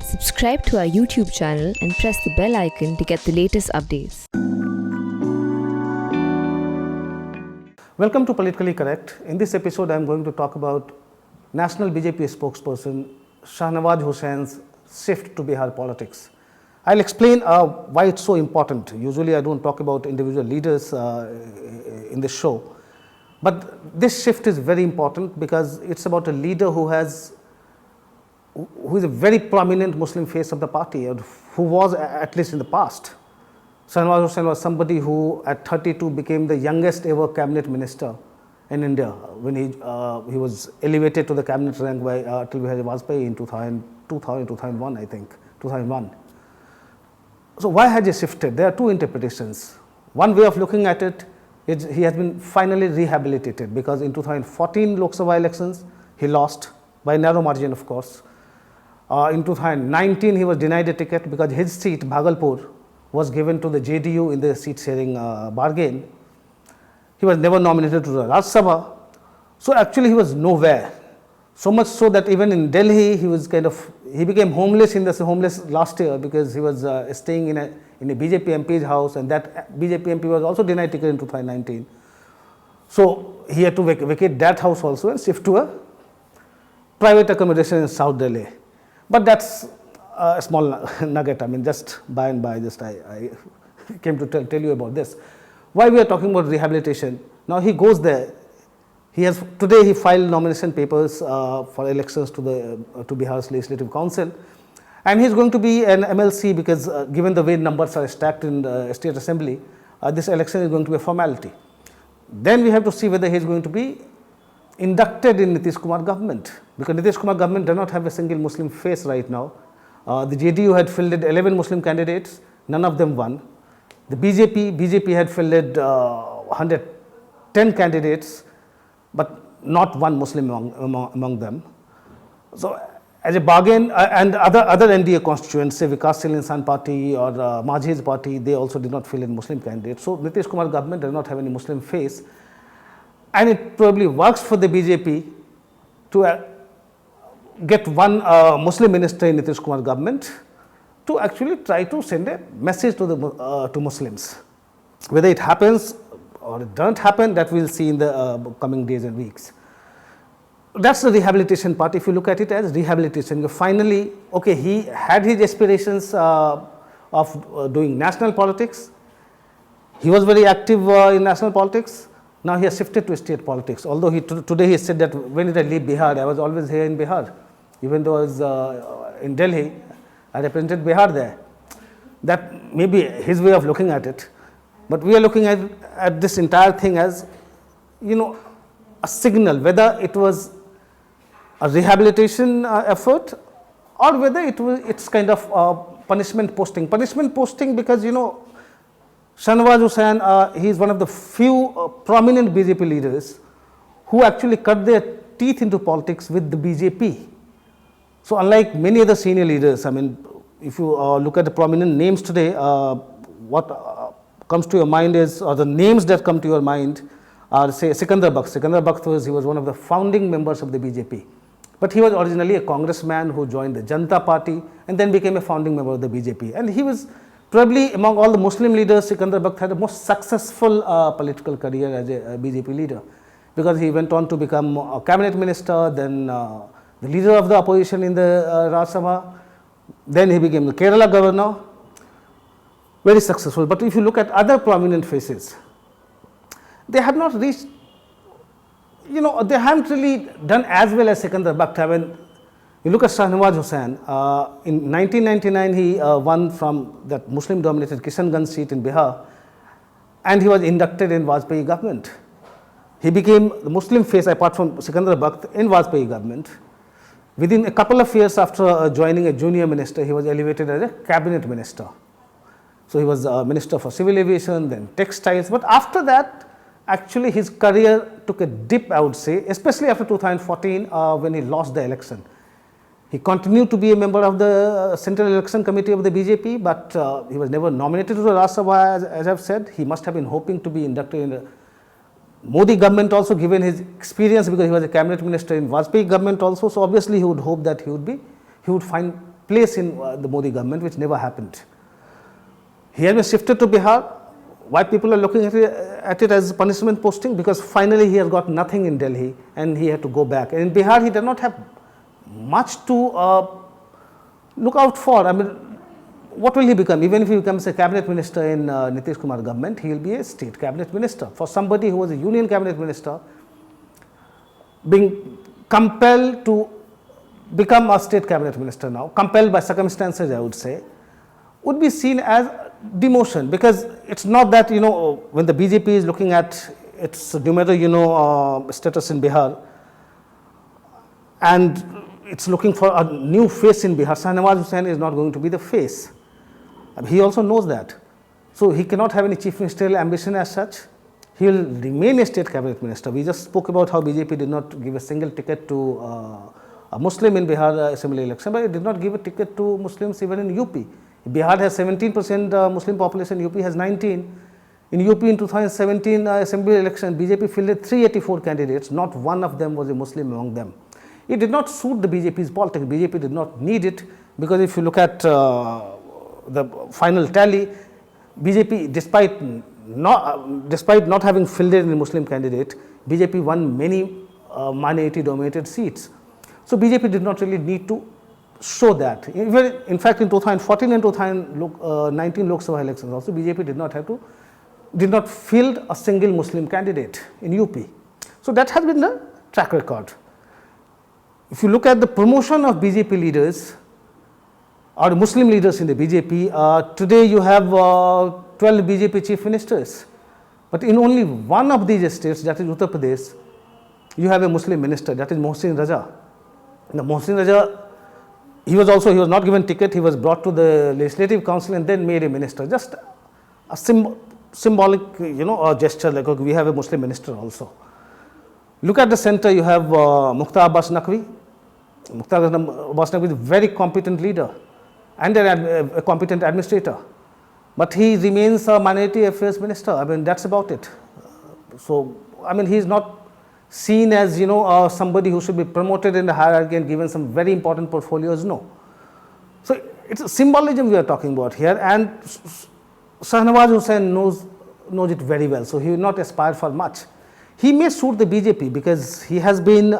Subscribe to our YouTube channel and press the bell icon to get the latest updates. Welcome to Politically Correct. In this episode, I am going to talk about National BJP spokesperson Shahnawaz Hussain's shift to Bihar politics. I'll explain why it's so important. Usually, I don't talk about individual leaders in this show. But this shift is very important because it's about a leader who is a very prominent Muslim face of the party, or who was at least in the past. Shahnawaz Hussain was somebody who at 32 became the youngest ever cabinet minister in India when he was elevated to the cabinet rank by Atal Bihari Vajpayee in 2001, I think, 2001. So why has he shifted? There are two interpretations. One way of looking at it is he has been finally rehabilitated, because in 2014 Lok Sabha elections he lost by a narrow margin, of course. In 2019 he was denied a ticket because his seat, Bhagalpur, was given to the JDU in the seat sharing bargain. He was never nominated to the Rajya Sabha. So actually he was nowhere. So much so that even in Delhi he became homeless last year, because he was staying in a BJP MP's house, and that BJP MP was also denied ticket in 2019. So he had to vacate that house also and shift to a private accommodation in South Delhi. But that's a small nugget. I mean, just by and by, I came to tell you about this. Why we are talking about rehabilitation? Now he goes there. Today he filed nomination papers for elections to Bihar's Legislative Council, and he's going to be an MLC because given the way numbers are stacked in the State Assembly, this election is going to be a formality. Then we have to see whether he's going to be inducted in Nitish Kumar government, because Nitish Kumar government does not have a single Muslim face right now. The JDU had fielded 11 Muslim candidates, none of them won. The BJP had fielded 110 candidates, but not one Muslim among them. So as a bargain, and other NDA constituents, say Vikashshil Insan Party or Majhi's party, they also did not fill in Muslim candidates. So Nitish Kumar government does not have any Muslim face. And it probably works for the BJP to get one Muslim minister in Nitish Kumar government to actually try to send a message to Muslims. Whether it happens or it doesn't happen, that we'll see in the coming days and weeks. That's the rehabilitation part. If you look at it as rehabilitation, finally, okay, he had his aspirations of doing national politics. He was very active in national politics. Now he has shifted to state politics. Although today he said that when did I leave Bihar? I was always here in Bihar. Even though I was in Delhi, I represented Bihar there. That may be his way of looking at it. But we are looking at this entire thing as, a signal, whether it was a rehabilitation effort or whether it's kind of punishment posting. Punishment posting because, Shahnawaz Hussain, he is one of the few prominent BJP leaders who actually cut their teeth into politics with the BJP. So unlike many other senior leaders, I mean, if you look at the prominent names today, what comes to your mind is, or the names that come to your mind are, say, Sikandar Bakht. Sikandar Bakht was one of the founding members of the BJP. But he was originally a congressman who joined the Janata Party and then became a founding member of the BJP. And he was probably among all the Muslim leaders, Sikandar Bakht had the most successful political career as a BJP leader, because he went on to become a cabinet minister, then the leader of the opposition in the Rajya Sabha, then he became the Kerala governor, very successful. But if you look at other prominent faces, they have not reached, they haven't really done as well as Sikandar Bakht. I mean, you look at Shahnawaz Hussain, in 1999 he won from that Muslim-dominated Kishanganj seat in Bihar, and he was inducted in Vajpayee government. He became the Muslim face, apart from Sikandar Bakht, in Vajpayee government. Within a couple of years after joining a junior minister, he was elevated as a cabinet minister. So he was Minister for Civil Aviation, then Textiles. But after that, actually his career took a dip, I would say, especially after 2014 when he lost the election. He continued to be a member of the Central Election Committee of the BJP, but he was never nominated to the Rajya Sabha, as I've said. He must have been hoping to be inducted in the Modi government also, given his experience, because he was a cabinet minister in Vajpayee government also. So obviously he would hope that he would find place in the Modi government, which never happened. He has been shifted to Bihar. Why people are looking at it as punishment posting? Because finally he has got nothing in Delhi and he had to go back. And in Bihar he did not have much to look out for. I mean, what will he become? Even if he becomes a cabinet minister in Nitish Kumar government, he will be a state cabinet minister. For somebody who was a union cabinet minister, being compelled to become a state cabinet minister now, compelled by circumstances, I would say, would be seen as demotion, because it's not that, when the BJP is looking at its numerical, status in Bihar and it's looking for a new face in Bihar, Shahnawaz Hussain is not going to be the face. He also knows that. So he cannot have any chief ministerial ambition as such. He will remain a state cabinet minister. We just spoke about how BJP did not give a single ticket to a Muslim in Bihar assembly election, but it did not give a ticket to Muslims even in UP. Bihar has 17% Muslim population, UP has 19. In UP in 2017 assembly election, BJP fielded 384 candidates, not one of them was a Muslim among them. It did not suit the BJP's politics. BJP did not need it, because if you look at the final tally, BJP, despite not having fielded a Muslim candidate, BJP won many minority dominated seats. So BJP did not really need to show that. In fact, in 2014 and 2019 Lok Sabha elections also, BJP did not field a single Muslim candidate in UP. So that has been the track record. If you look at the promotion of BJP leaders or Muslim leaders in the BJP, today you have 12 BJP chief ministers. But in only one of these states, that is Uttar Pradesh, you have a Muslim minister, that is Mohsin Raja. Now, Mohsin Raja, he was not given ticket, he was brought to the legislative council and then made a minister. Just a symbolic, a gesture, like, okay, we have a Muslim minister also. Look at the center, you have Mukhtar Abbas Naqvi. Mukhtar Abbas Naqvi is a very competent leader and a competent administrator. But he remains a minority affairs minister. I mean, that's about it. So, I mean, he is not seen as, somebody who should be promoted in the hierarchy and given some very important portfolios. No. So, it's a symbolism we are talking about here, and Shahnawaz Hussain knows it very well. So, he will not aspire for much. He may suit the BJP because he has been,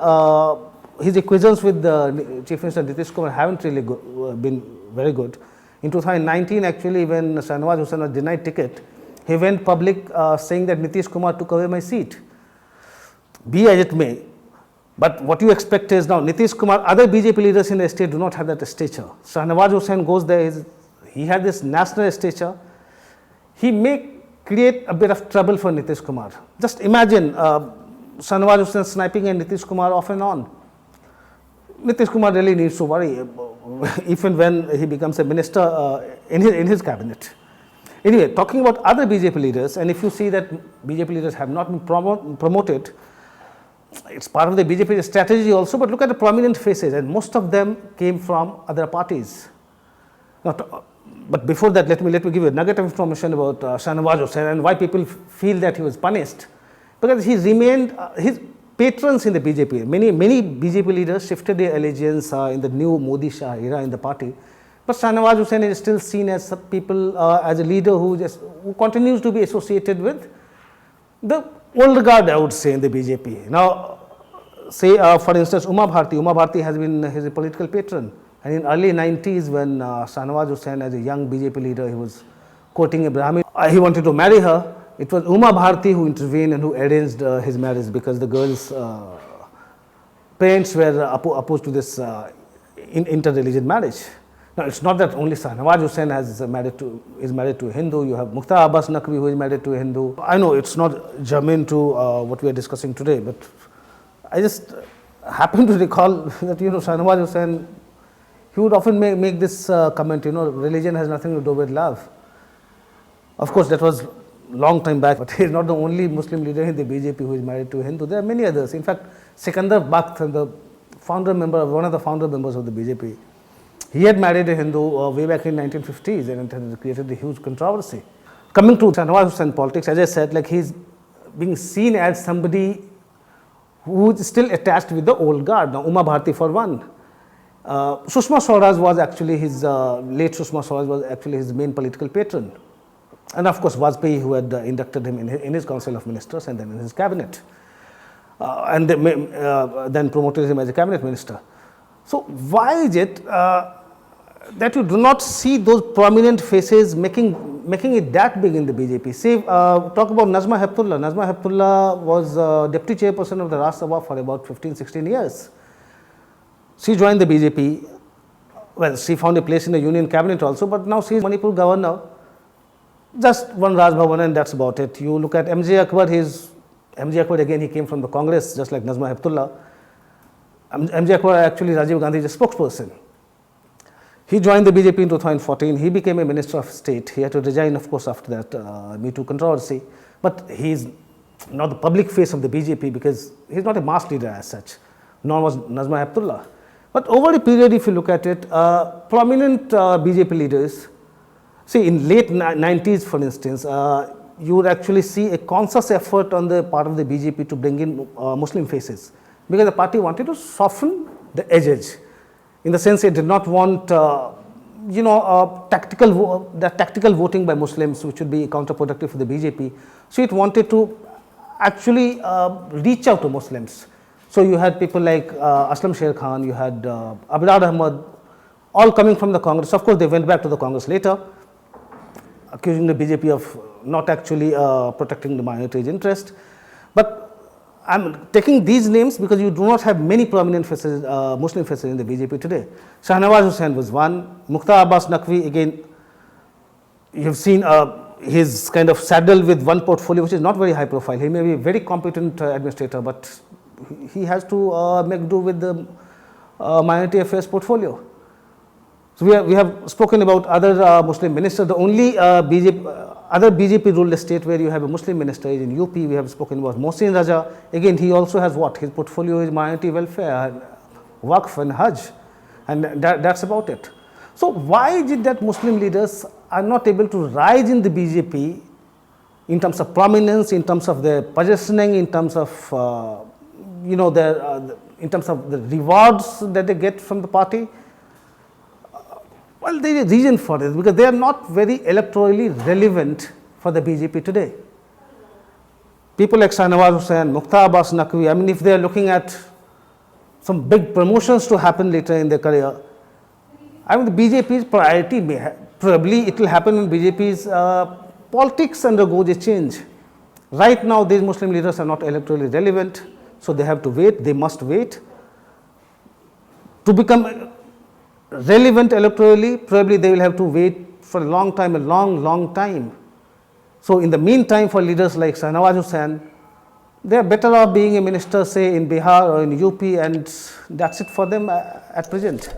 his acquaintance with the Chief Minister Nitish Kumar haven't really been very good. In 2019, actually, when Shahnawaz Hussain was denied ticket, he went public saying that Nitish Kumar took away my seat. Be as it may, but what you expect is now Nitish Kumar, other BJP leaders in the state do not have that stature. Shahnawaz Hussain goes there, he has this national stature. He may create a bit of trouble for Nitish Kumar. Just imagine Shahnawaz Hussain sniping and Nitish Kumar off and on. Nitish Kumar really needs to worry even when he becomes a minister in his cabinet. Anyway, talking about other BJP leaders, and if you see that BJP leaders have not been promoted, it's part of the BJP strategy also, but look at the prominent faces, and most of them came from other parties. But before that, let me give you a nugget of information about Shahnawaz Hussain and why people feel that he was punished. Because he remained, his patrons in the BJP, many BJP leaders shifted their allegiance in the new Modi Shah era in the party. But Shahnawaz Hussain is still seen as people, as a leader who continues to be associated with the old guard, I would say, in the BJP. Now, say for instance, Uma Bharti has been his political patron. And in early 90s, when Shahnawaz Hussain, as a young BJP leader, he was courting a Brahmin, he wanted to marry her. It was Uma Bharti who intervened and who arranged his marriage, because the girl's parents were opposed to this inter-religious marriage. Now, it's not that only Shahnawaz Hussain is married to a Hindu. You have Mukhtar Abbas Naqvi, who is married to a Hindu. I know it's not germane to what we are discussing today, but I just happen to recall that, Shahnawaz Hussain, he would often make this comment, religion has nothing to do with love. Of course, that was long time back, but he is not the only Muslim leader in the BJP who is married to a Hindu. There are many others. In fact, Sikandar Bakht, one of the founder members of the BJP, he had married a Hindu way back in 1950s, and it had created a huge controversy. Coming to Shahnawaz Hussain politics, as I said, like, he's being seen as somebody who is still attached with the old guard. Now, Uma Bharti for one. Sushma Swaraj was actually his, late Sushma Swaraj was actually his main political patron. And of course, Vajpayee, who had inducted him in his Council of Ministers and then in his cabinet. And then promoted him as a cabinet minister. So why is it that you do not see those prominent faces making it that big in the BJP? Say, talk about Nazma Heptullah. Nazma Heptullah was deputy chairperson of the Rajya Sabha for about 15-16 years. She joined the BJP. Well, she found a place in the union cabinet also, but now she is Manipur governor. Just one Raj Bhavan and that's about it. You look at MJ Akbar, MJ Akbar again, he came from the Congress, just like Nazma Heptullah. MJ Akbar actually Rajiv Gandhi's spokesperson. He joined the BJP in 2014. He became a minister of state. He had to resign, of course, after that Me Too controversy. But he's not the public face of the BJP because he's not a mass leader as such, nor was Nazma Heptullah. But over a period, if you look at it, prominent BJP leaders, see in late 90s, for instance, you would actually see a conscious effort on the part of the BJP to bring in Muslim faces because the party wanted to soften the edges. In the sense, it did not want, tactical voting by Muslims, which would be counterproductive for the BJP. So it wanted to actually reach out to Muslims. So you had people like Aslam Sher Khan, you had Abrar Ahmad, all coming from the Congress. Of course, they went back to the Congress later, accusing the BJP of not actually protecting the minorities' interest. But I'm taking these names because you do not have many prominent faces, Muslim faces in the BJP today. Shahnawaz Hussain was one. Mukhtar Abbas Naqvi, again, you have seen his kind of saddled with one portfolio which is not very high profile. He may be a very competent administrator, but he has to make do with the minority affairs portfolio. So we have spoken about other Muslim ministers. The only other BJP ruled state where you have a Muslim minister is in UP. We have spoken about Mohsin Raja. Again, he also has what? His portfolio is minority welfare, Waqf and Hajj, and that's about it. So why is it that Muslim leaders are not able to rise in the BJP in terms of prominence, in terms of their positioning, in terms of in terms of the rewards that they get from the party? Well, there is a reason for this because they are not very electorally relevant for the BJP today. People like Shahnawaz Hussain, Mukhtar Abbas Naqvi, I mean, if they are looking at some big promotions to happen later in their career, I mean, the BJP's priority probably it will happen when BJP's politics undergoes a change. Right now, these Muslim leaders are not electorally relevant, so they have to wait, they must wait. To become relevant electorally, probably they will have to wait for a long time, a long time. So in the meantime, for leaders like Shahnawaz Hussain, they are better off being a minister, say in Bihar or in UP, and that's it for them at present.